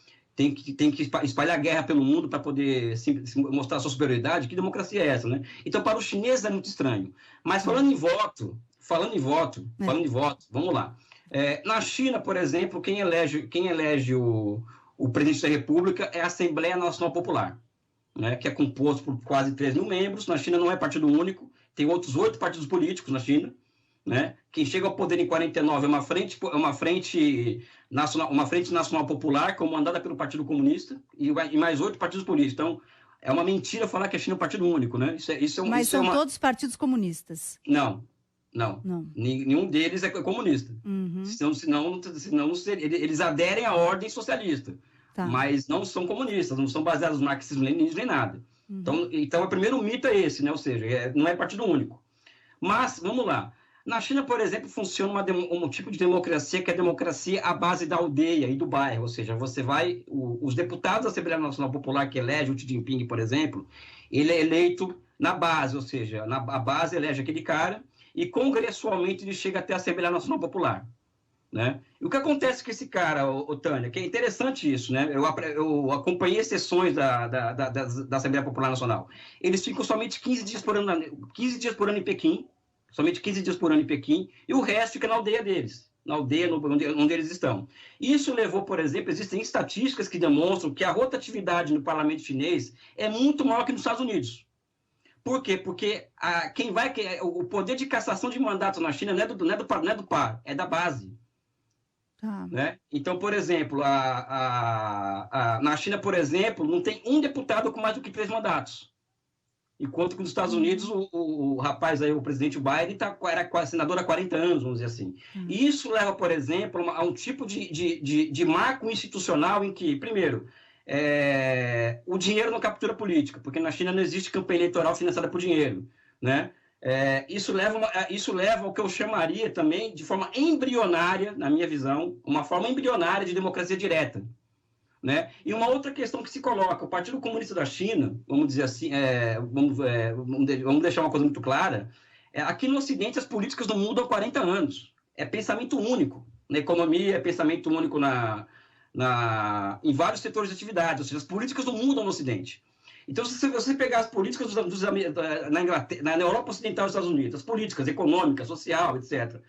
Speaker 2: espalhar guerra pelo mundo para poder mostrar sua superioridade. Que democracia é essa, né? Então, para os chineses é muito estranho. Mas falando em voto, vamos lá. Na China, por exemplo, quem elege o presidente da República é a Assembleia Nacional Popular, né? Que é composto por quase 3 mil membros. Na China não é partido único, tem outros 8 partidos políticos na China. Né? Quem chega ao poder em 49 é uma frente nacional popular comandada pelo Partido Comunista e mais 8 partidos políticos. Então, é uma mentira falar que a China é um partido único, né?
Speaker 1: Mas são todos partidos comunistas?
Speaker 2: Não. Nenhum deles é comunista.
Speaker 1: Uhum.
Speaker 2: Senão eles aderem à ordem socialista, mas não são comunistas, não são baseados no marxismo-leninismo nem nada. Uhum. Então, o primeiro mito é esse, né? Ou seja, não é partido único. Mas, vamos lá. Na China, por exemplo, funciona um tipo de democracia que é a democracia à base da aldeia e do bairro, ou seja, os deputados da Assembleia Nacional Popular que elege o Xi Jinping, por exemplo, ele é eleito na base, ou seja, a base elege aquele cara e congressualmente ele chega até a Assembleia Nacional Popular, né? E o que acontece com esse cara, Tânia, que é interessante isso, né? Eu acompanhei sessões da Assembleia Popular Nacional. Eles ficam somente 15 dias por ano em Pequim, somente 15 dias por ano em Pequim, e o resto fica na aldeia deles, na aldeia onde eles estão. Isso levou, por exemplo, existem estatísticas que demonstram que a rotatividade no parlamento chinês é muito maior que nos Estados Unidos. Por quê? Porque o poder de cassação de mandato na China não é do par, é da base. Né? Então, por exemplo, na China, por exemplo, não tem um deputado com mais do que 3 mandatos. Enquanto que nos Estados Unidos, o rapaz aí, o presidente Biden, era senador há 40 anos, vamos dizer assim. E isso leva, por exemplo, a um tipo de marco institucional em que, primeiro, o dinheiro não captura política, porque na China não existe campanha eleitoral financiada por dinheiro, né? Isso leva ao que eu chamaria também, de forma embrionária, na minha visão, uma forma embrionária de democracia direta. Né? E uma outra questão que se coloca, o Partido Comunista da China, vamos dizer assim, vamos deixar uma coisa muito clara, aqui no Ocidente as políticas não mudam há 40 anos, é pensamento único, na economia é pensamento único em vários setores de atividade, ou seja, as políticas não mudam no Ocidente. Então, se você pegar as políticas na Europa Ocidental e nos Estados Unidos, as políticas econômicas, social, etc.,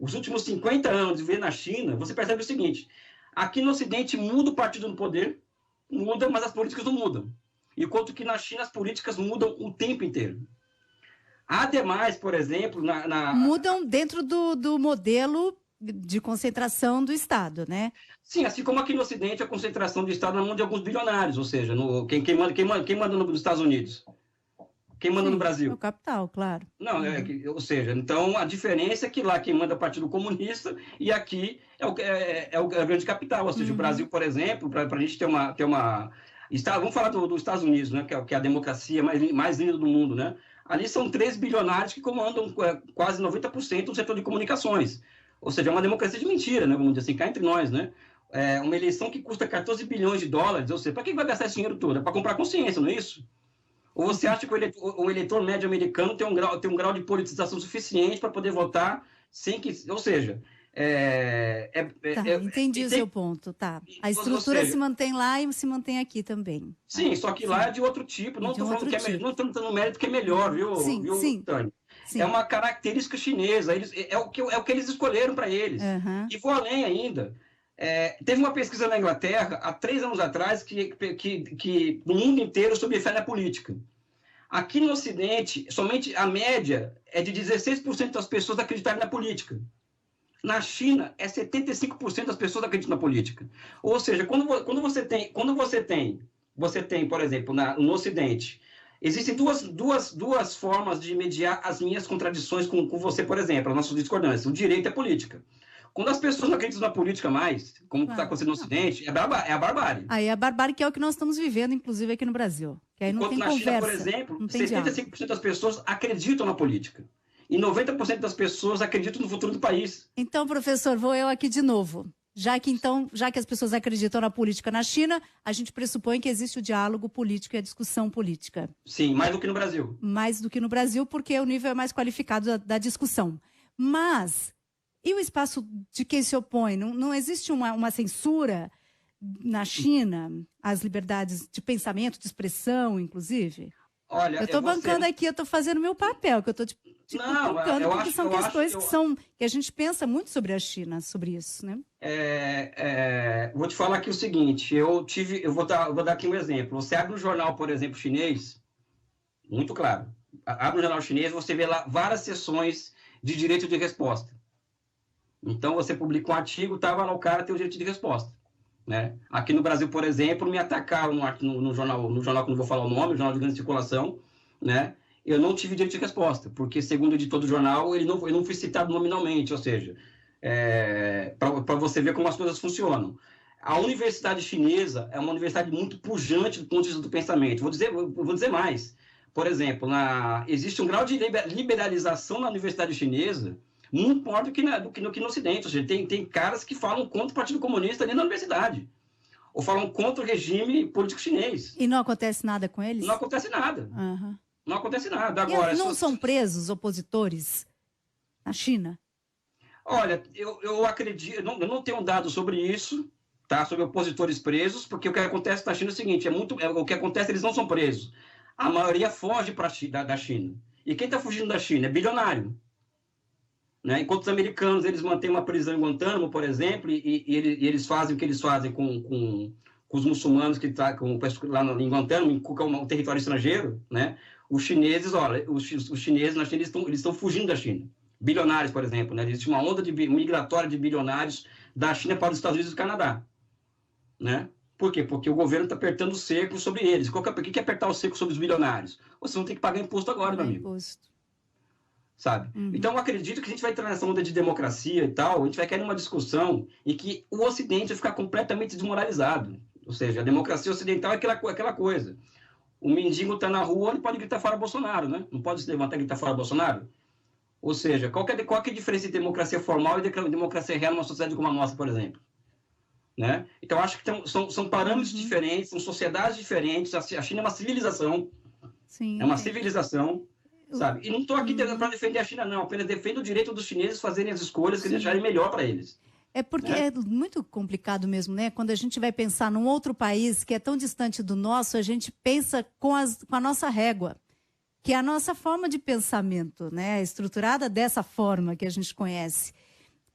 Speaker 2: os últimos 50 anos de ver na China, você percebe o seguinte: aqui no Ocidente muda o partido no poder, muda, mas as políticas não mudam. Enquanto que na China as políticas mudam o tempo inteiro. Ademais, por exemplo...
Speaker 1: Mudam dentro do modelo de concentração do Estado, né?
Speaker 2: Sim, assim como aqui no Ocidente a concentração do Estado na mão de alguns bilionários, ou seja, quem manda nos Estados Unidos? Quem manda no Brasil?
Speaker 1: É o capital, claro.
Speaker 2: Não, ou seja, então a diferença é que lá quem manda é o Partido Comunista e aqui é o grande capital. Ou seja, o Brasil, por exemplo, para a gente ter uma... Vamos falar dos Estados Unidos, né, que é a democracia mais linda do mundo, né? Ali são 3 bilionários que comandam quase 90% do setor de comunicações. Ou seja, é uma democracia de mentira, né? Vamos dizer assim, cá entre nós, né? Uma eleição que custa 14 bilhões de dólares, ou seja, para quem vai gastar esse dinheiro todo? É para comprar consciência, não é isso? Ou você acha que o eleitor médio americano tem um grau de politização suficiente para poder votar sem que... Ou seja...
Speaker 1: entendi o seu ponto, tá. A estrutura se mantém lá e se mantém aqui também.
Speaker 2: Sim, só que lá é de outro tipo. Não estou falando que é melhor, não estou dando mérito que é melhor, viu, Tânia? Sim. É uma característica chinesa. É o que eles escolheram para eles. Uhum. E vou além ainda. Teve uma pesquisa na Inglaterra, há 3 anos atrás, que no mundo inteiro sobre fé na política. Aqui no Ocidente, somente a média é de 16% das pessoas acreditarem na política. Na China, é 75% das pessoas acreditam na política. Ou seja, quando você tem, por exemplo, no Ocidente, existem duas formas de mediar as minhas contradições com você, por exemplo, as nossas discordâncias. O direito e a política. Quando as pessoas não acreditam na política mais, como está acontecendo no Ocidente, é a barbárie.
Speaker 1: Aí é a barbárie, que é o que nós estamos vivendo, inclusive aqui no Brasil. Que aí não tem conversa.
Speaker 2: China, por exemplo, 75% das pessoas acreditam na política. E 90% das pessoas acreditam no futuro do país.
Speaker 1: Então, professor, vou eu aqui de novo. Já que as pessoas acreditam na política na China, a gente pressupõe que existe o diálogo político e a discussão política.
Speaker 2: Sim, mais do que no Brasil.
Speaker 1: Mais do que no Brasil, porque o nível é mais qualificado da discussão. Mas, e o espaço de quem se opõe? Não existe uma censura na China às liberdades de pensamento, de expressão, inclusive?
Speaker 2: Olha,
Speaker 1: eu estou bancando aqui, eu estou fazendo o meu papel, que eu estou colocando, porque são questões que a gente pensa muito sobre a China, sobre isso, né?
Speaker 2: Vou te falar aqui o seguinte, eu vou dar aqui um exemplo. Você abre um jornal, por exemplo, chinês, muito claro, abre um jornal chinês, você vê lá várias seções de direito de resposta. Então, você publica um artigo, tava lá o cara tem o direito de resposta. Né? Aqui no Brasil, por exemplo, me atacaram no jornal que não vou falar o nome, o jornal de grande circulação, né? Eu não tive direito de resposta, porque, segundo o editor do jornal, eu não fui citado nominalmente, ou seja, para você ver como as coisas funcionam. A universidade chinesa é uma universidade muito pujante do ponto de vista do pensamento. Vou dizer mais. Por exemplo, existe um grau de liberalização na universidade chinesa muito maior do que no Ocidente. Ou seja, tem caras que falam contra o Partido Comunista ali na universidade. Ou falam contra o regime político chinês.
Speaker 1: E não acontece nada com eles?
Speaker 2: Não acontece nada.
Speaker 1: Uhum.
Speaker 2: Não acontece nada. Agora,
Speaker 1: não são presos opositores na China?
Speaker 2: Olha, eu acredito... Eu não tenho dados sobre isso, tá? Sobre opositores presos, porque o que acontece na China é o seguinte, o que acontece, eles não são presos. A maioria foge da China. E quem está fugindo da China é bilionário. Né? Enquanto os americanos eles mantêm uma prisão em Guantánamo, por exemplo, e eles fazem o que eles fazem com os muçulmanos que estão lá em Guantánamo, que é um território estrangeiro, né? Os chineses na China eles estão fugindo da China. Bilionários, por exemplo, né? Existe uma onda migratória de bilionários da China para os Estados Unidos e do Canadá. Né? Por quê? Porque o governo está apertando o cerco sobre eles. O que é apertar o cerco sobre os bilionários? Vocês vão ter que pagar imposto agora, meu amigo. Sabe? Uhum. Então, eu acredito que a gente vai entrar nessa onda de democracia e tal, a gente vai querer uma discussão em que o Ocidente vai ficar completamente desmoralizado. Ou seja, a democracia ocidental é aquela coisa. O mendigo está na rua, ele pode gritar fora Bolsonaro, né? Não pode se levantar e gritar fora Bolsonaro. Ou seja, qual que é a diferença entre democracia formal e democracia real numa sociedade como a nossa, por exemplo? Né? Então, acho que são parâmetros diferentes, são sociedades diferentes. A China é uma civilização.
Speaker 1: Sim,
Speaker 2: é uma civilização. Sabe? E não estou aqui para defender a China, não. Apenas defendo o direito dos chineses fazerem as escolhas que eles acharem melhor para eles.
Speaker 1: É porque é muito complicado mesmo, né? Quando a gente vai pensar num outro país que é tão distante do nosso, a gente pensa com a nossa régua, que é a nossa forma de pensamento, né? Estruturada dessa forma que a gente conhece.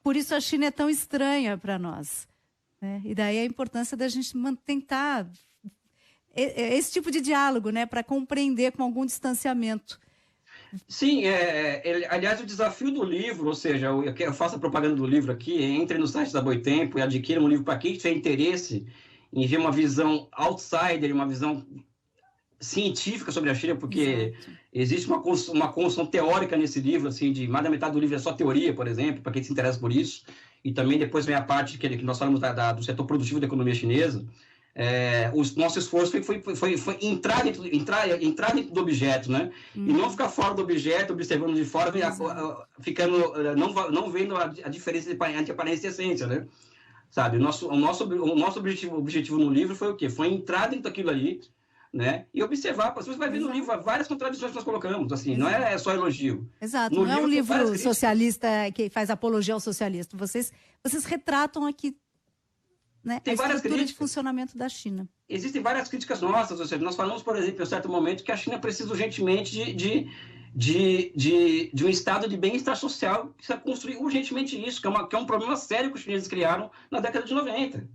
Speaker 1: Por isso a China é tão estranha para nós. Né? E daí a importância da gente tentar esse tipo de diálogo, né? Para compreender com algum distanciamento.
Speaker 2: Sim, aliás, o desafio do livro, ou seja, eu faço a propaganda do livro aqui, entre no site da Boitempo e adquira um livro para quem tiver interesse em ver uma visão outsider, uma visão científica sobre a China, porque existe uma construção teórica nesse livro, assim, de mais da metade do livro é só teoria, por exemplo, para quem se interessa por isso, e também depois vem a parte que nós falamos do setor produtivo da economia chinesa. O nosso esforço foi entrar dentro do objeto, né? E não ficar fora do objeto, observando de fora, não vendo a diferença entre aparência e essência, né? Sabe? O nosso objetivo no livro foi o quê? Foi entrar dentro daquilo ali, né? E observar. Você vai ver no livro várias contradições que nós colocamos, assim, não é só elogio.
Speaker 1: Exato, não é um livro socialista que faz apologia ao socialista. Vocês retratam aqui, né,
Speaker 2: tem várias críticas
Speaker 1: de funcionamento da China.
Speaker 2: Existem várias críticas nossas, ou seja, nós falamos, por exemplo, em um certo momento, que a China precisa urgentemente de um estado de bem-estar social, precisa construir urgentemente isso, que é um problema sério que os chineses criaram na década de 90.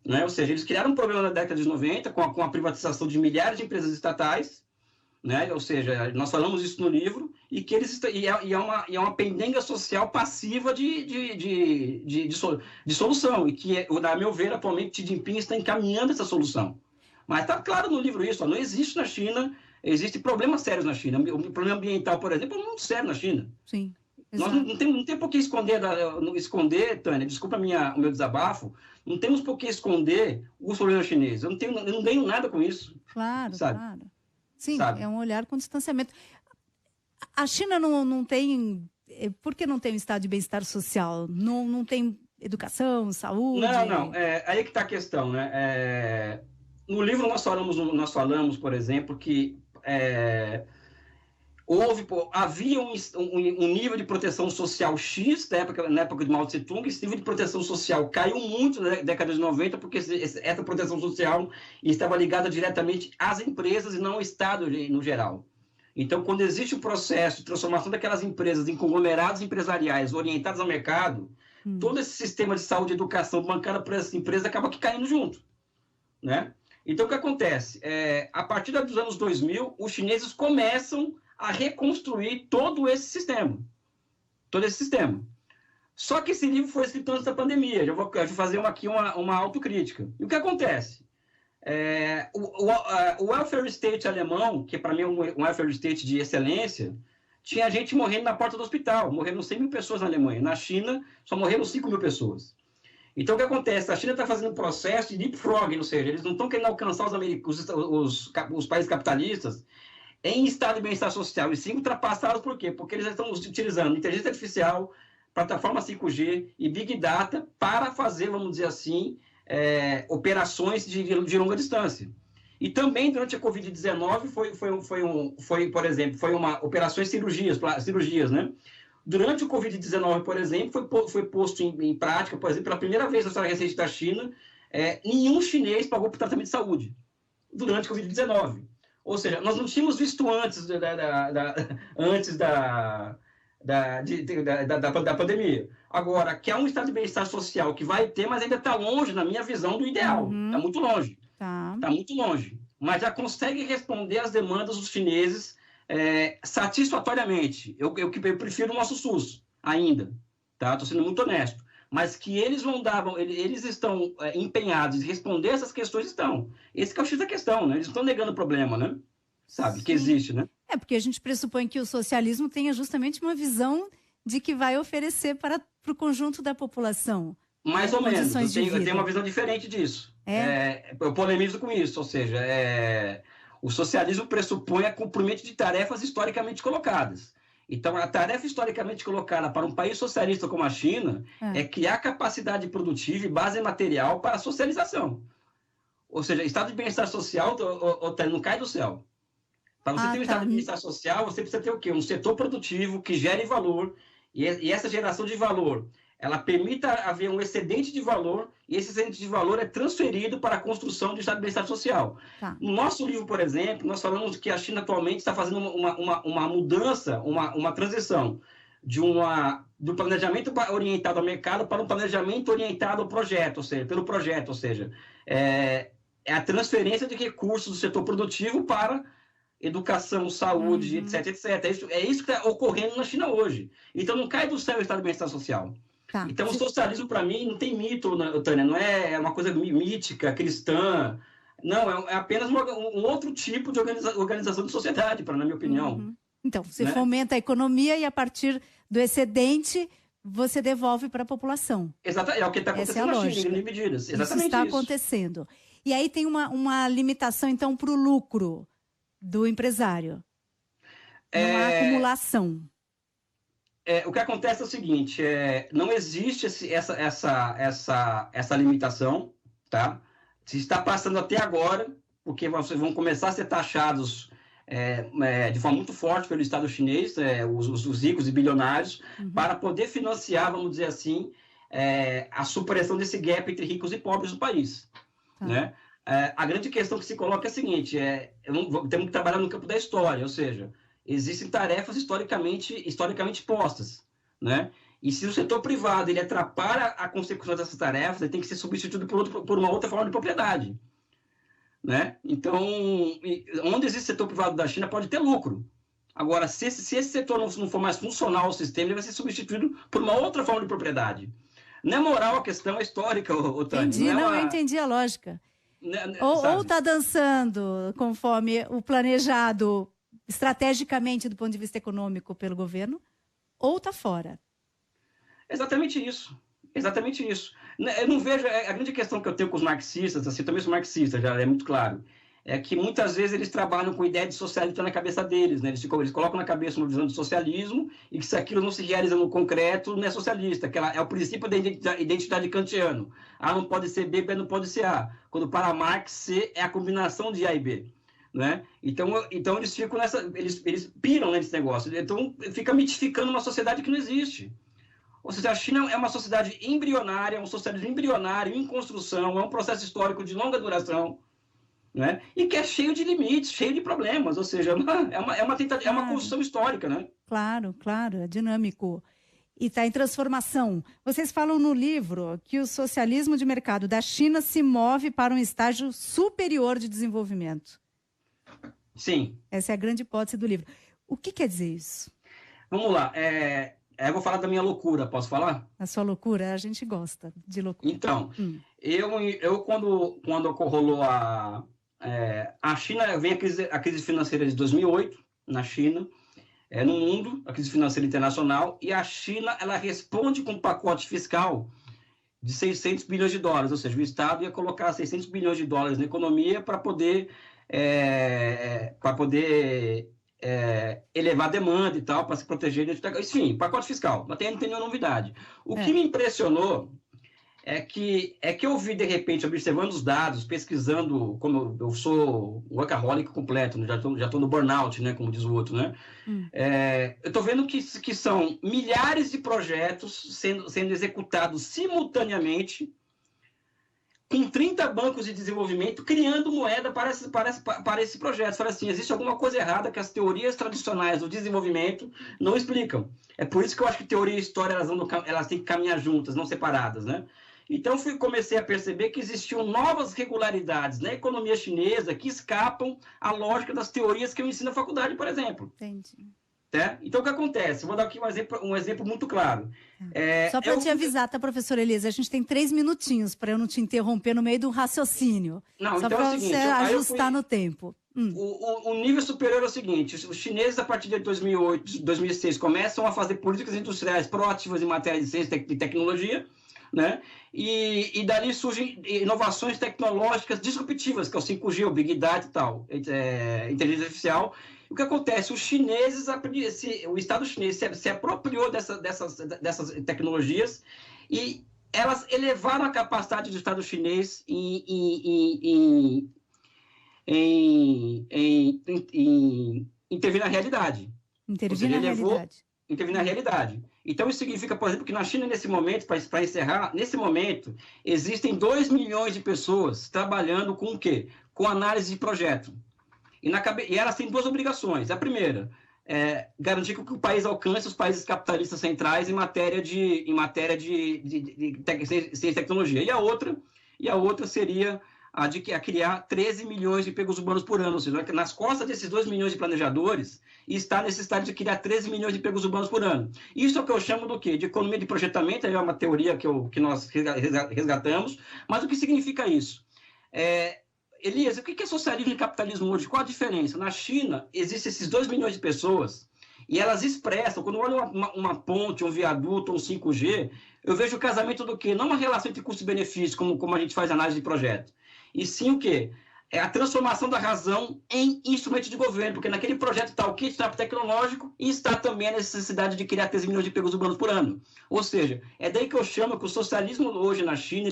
Speaker 2: Né? Ou seja, eles criaram um problema na década de 90 com a privatização de milhares de empresas estatais, né? Ou seja, nós falamos isso no livro, e que é uma pendenga social passiva de solução, e que, a meu ver, atualmente, Xi Jinping está encaminhando essa solução. Mas está claro no livro isso, não existe na China, existem problemas sérios na China. O problema ambiental, por exemplo, é muito sério na China.
Speaker 1: Sim.
Speaker 2: Nós não temos por que esconder, Tânia, desculpa o meu desabafo, não temos por que esconder os problemas chineses. Eu não ganho nada com isso.
Speaker 1: Claro,
Speaker 2: sabe?
Speaker 1: Claro. Sim,
Speaker 2: sabe?
Speaker 1: É um olhar com distanciamento. A China não tem... Por que não tem um estado de bem-estar social? Não tem educação, saúde?
Speaker 2: Não. Aí que está a questão, né? No livro nós falamos, por exemplo, que havia um nível de proteção social X na época de Mao Tse Tung. Esse nível de proteção social caiu muito na década de 90, porque essa proteção social estava ligada diretamente às empresas e não ao Estado no geral. Então, quando existe o processo de transformação daquelas empresas em conglomerados empresariais orientados ao mercado, todo esse sistema de saúde e educação bancada por essas empresas acaba caindo junto, né? Então, o que acontece? A partir dos anos 2000, os chineses começam a reconstruir todo esse sistema. Só que esse livro foi escrito antes da pandemia. Eu vou fazer aqui uma autocrítica. E o que acontece? O welfare state alemão, que para mim é um welfare state de excelência, tinha gente morrendo na porta do hospital. Morreram 100 mil pessoas na Alemanha. Na China, só morreram 5 mil pessoas. Então, o que acontece? A China está fazendo um processo de leapfrog, ou seja, eles não estão querendo alcançar os países capitalistas em estado de bem-estar social, e sim ultrapassados. Por quê? Porque eles estão utilizando inteligência artificial, plataforma 5G e Big Data para fazer, vamos dizer assim, operações de longa distância. E também, durante a Covid-19, por exemplo, operações cirurgias, né? Durante o Covid-19, por exemplo, foi posto em prática, por exemplo, pela primeira vez na história recente da China, nenhum chinês pagou por tratamento de saúde durante o Covid-19. Ou seja, nós não tínhamos visto antes da pandemia. Agora, que há um estado de bem-estar social que vai ter, mas ainda está longe, na minha visão, do ideal. Está muito longe. Está muito longe. Mas já consegue responder às demandas dos chineses satisfatoriamente. Eu prefiro o nosso SUS ainda. Estou sendo muito honesto. Mas que eles estão empenhados em responder essas questões, estão. Esse que é o X da questão, né? Eles não estão negando o problema, né? Sabe, que existe, né?
Speaker 1: Porque a gente pressupõe que o socialismo tenha justamente uma visão de que vai oferecer para o conjunto da população.
Speaker 2: Mais ou menos. Eu tenho uma visão diferente disso. Eu polemizo com isso, ou seja, o socialismo pressupõe a cumprimento de tarefas historicamente colocadas. Então, a tarefa historicamente colocada para um país socialista como a China é criar capacidade produtiva e base material para a socialização. Ou seja, estado de bem-estar social não cai do céu. Para você ter um estado de bem-estar social, você precisa ter o quê? Um setor produtivo que gere valor, e essa geração de valor, ela permita haver um excedente de valor, e esse excedente de valor é transferido para a construção de estado de bem-estar social. No nosso livro, por exemplo, nós falamos que a China atualmente está fazendo uma mudança, uma transição do planejamento orientado ao mercado para um planejamento orientado ao projeto, ou seja, é a transferência de recursos do setor produtivo para educação, saúde, etc. É isso que está ocorrendo na China hoje. Então, não cai do céu o estado de bem-estar social. Então, o socialismo, para mim, não tem mito, Tânia, não é uma coisa mítica, cristã. Não, é apenas um outro tipo de organização de sociedade, na minha opinião.
Speaker 1: Então, você fomenta a economia e, a partir do excedente, você devolve para a população.
Speaker 2: Exatamente, é o que está acontecendo na China, em grandes medidas. Exatamente
Speaker 1: isso está acontecendo. E aí tem uma limitação, então, para o lucro do empresário. Não há acumulação.
Speaker 2: O que acontece é o seguinte, não existe essa limitação, tá? Se está passando até agora, porque vocês vão começar a ser taxados de forma muito forte pelo Estado chinês, os ricos e bilionários, para poder financiar, vamos dizer assim, a supressão desse gap entre ricos e pobres do país, né? A grande questão que se coloca é a seguinte, temos que trabalhar no campo da história, ou seja, existem tarefas historicamente postas, né? E se o setor privado ele atrapalha a consecução dessas tarefas, ele tem que ser substituído por uma outra forma de propriedade, né? Então, onde existe setor privado da China pode ter lucro. Agora, se esse setor não for mais funcional ao sistema, ele vai ser substituído por uma outra forma de propriedade. Não é moral a questão, é histórica, Tânia.
Speaker 1: Eu entendi a lógica. Ou está dançando conforme o planejado estrategicamente do ponto de vista econômico pelo governo, ou está fora.
Speaker 2: Exatamente isso. Eu não vejo... A grande questão que eu tenho com os marxistas, assim, eu também sou marxista, já é muito claro, é que muitas vezes eles trabalham com ideia de socialismo na cabeça deles, né? Eles colocam na cabeça uma visão de socialismo e que se aquilo não se realiza no concreto, não é socialista, que é o princípio da identidade kantiano. A não pode ser B, B não pode ser A. Quando para Marx, C é a combinação de A e B. Né? Então eles ficam eles piram nesse negócio. Então fica mitificando uma sociedade que não existe. Ou seja, a China é uma sociedade embrionária, é um socialismo embrionário, em construção, é um processo histórico de longa duração, né? E que é cheio de limites, cheio de problemas, ou seja, é uma construção histórica, né?
Speaker 1: Claro, é dinâmico. E está em transformação. Vocês falam no livro que o socialismo de mercado da China se move para um estágio superior de desenvolvimento.
Speaker 2: Sim.
Speaker 1: Essa é a grande hipótese do livro. O que quer dizer isso?
Speaker 2: Vamos lá. Eu vou falar da minha loucura, posso falar?
Speaker 1: A sua loucura? A gente gosta de loucura.
Speaker 2: Então, eu quando rolou a China, vem a crise financeira de 2008, na China, no mundo, a crise financeira internacional, e a China, ela responde com um pacote fiscal de 600 bilhões de dólares, ou seja, o Estado ia colocar 600 bilhões de dólares na economia para poder elevar a demanda e tal, para se proteger. Enfim, pacote fiscal, até não tem nenhuma novidade. O que me impressionou é que eu vi, de repente, observando os dados, pesquisando, como eu sou workaholic completo, né? já estou no burnout, né? Como diz o outro, né? Eu estou vendo que são milhares de projetos sendo executados simultaneamente, com 30 bancos de desenvolvimento criando moeda para esse projeto. Fala assim, existe alguma coisa errada que as teorias tradicionais do desenvolvimento não explicam. É por isso que eu acho que teoria e história elas têm que caminhar juntas, não separadas, né? Então, comecei a perceber que existiam novas regularidades na economia chinesa que escapam à lógica das teorias que eu ensino na faculdade, por exemplo.
Speaker 1: Entendi.
Speaker 2: Então, o que acontece? Vou dar aqui um exemplo muito claro.
Speaker 1: Só para te avisar, tá, professora Elisa? A gente tem 3 minutinhos para eu não te interromper no meio de um raciocínio.
Speaker 2: Não,
Speaker 1: só
Speaker 2: então
Speaker 1: para você ajustar no tempo.
Speaker 2: O nível superior é o seguinte: os chineses, a partir de 2008, 2006, começam a fazer políticas industriais proativas em matéria de ciência e tecnologia, né? E dali surgem inovações tecnológicas disruptivas, que é o 5G, o Big Data e tal, inteligência artificial. O que acontece? Os chineses, o Estado chinês se apropriou dessas tecnologias e elas elevaram a capacidade do Estado chinês em intervir na realidade. Intervir na realidade. Então, isso significa, por exemplo, que na China, nesse momento, para encerrar, nesse momento, existem 2 milhões de pessoas trabalhando com o quê? Com análise de projeto. E elas têm 2 obrigações. A primeira é garantir que o país alcance os países capitalistas centrais em matéria de ciência e tecnologia. E a outra seria a criar 13 milhões de empregos urbanos por ano. Ou seja, nas costas desses 2 milhões de planejadores está a necessidade de criar 13 milhões de empregos urbanos por ano. Isso é o que eu chamo do quê? De economia de projetamento, é uma teoria que nós resgatamos. Mas o que significa isso? Elias, o que é socialismo e capitalismo hoje? Qual a diferença? Na China, existem esses 2 milhões de pessoas e elas expressam, quando eu olho uma ponte, um viaduto, um 5G, eu vejo o casamento do quê? Não uma relação entre custo e benefício, como a gente faz análise de projeto, e sim o quê? É a transformação da razão em instrumento de governo, porque naquele projeto está o kit tecnológico e está também a necessidade de criar 13 milhões de empregos urbanos por ano. Ou seja, é daí que eu chamo que o socialismo hoje na China,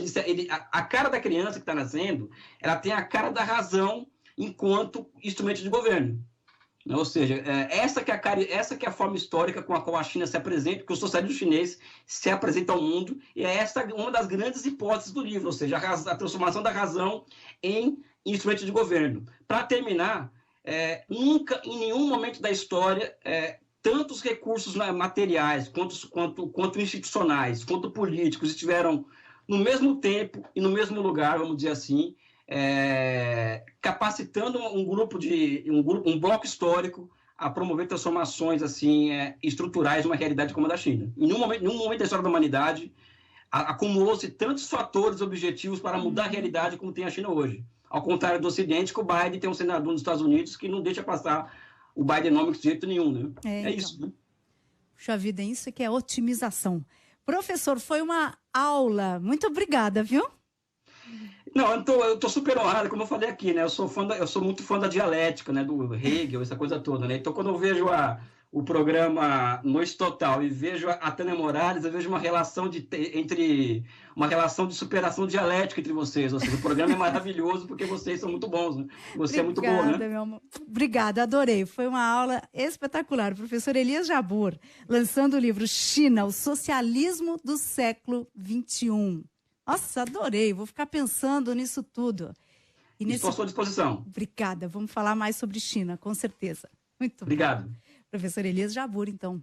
Speaker 2: a cara da criança que está nascendo, ela tem a cara da razão enquanto instrumento de governo. Ou seja, essa que é a forma histórica com a qual a China se apresenta, que o socialismo chinês se apresenta ao mundo, e é essa uma das grandes hipóteses do livro, ou seja, a transformação da razão em instrumento de governo. Para terminar, nunca, em nenhum momento da história, tantos recursos materiais, quanto institucionais, quanto políticos, estiveram no mesmo tempo e no mesmo lugar, vamos dizer assim, capacitando um bloco histórico a promover transformações assim, estruturais numa realidade como a da China. Em nenhum momento da história da humanidade acumulou-se tantos fatores objetivos para mudar a realidade como tem a China hoje. Ao contrário do Ocidente, que o Biden tem um senador nos Estados Unidos que não deixa passar o Bidenomics de jeito nenhum, né?
Speaker 1: Então.
Speaker 2: Isso, né?
Speaker 1: Puxa vida, isso que é otimização. Professor, foi uma aula. Muito obrigada, viu?
Speaker 2: Não, eu tô super honrado, como eu falei aqui, né? Eu sou muito fã da dialética, né? Do Hegel, essa coisa toda, né? Então, quando eu vejo o programa Noite Total e vejo a Tânia Morales, eu vejo uma relação uma relação de superação dialética entre vocês. Ou seja, o programa é maravilhoso porque vocês são muito bons, né? Você é muito boa, né?
Speaker 1: Meu amor. Obrigada, adorei. Foi uma aula espetacular. O professor Elias Jabbour, lançando o livro China, o socialismo do século XXI. Nossa, adorei. Vou ficar pensando nisso tudo.
Speaker 2: Estou à sua disposição.
Speaker 1: Obrigada. Vamos falar mais sobre China, com certeza. Muito
Speaker 2: Obrigado.
Speaker 1: bom. Professor Elias Jabbour, então.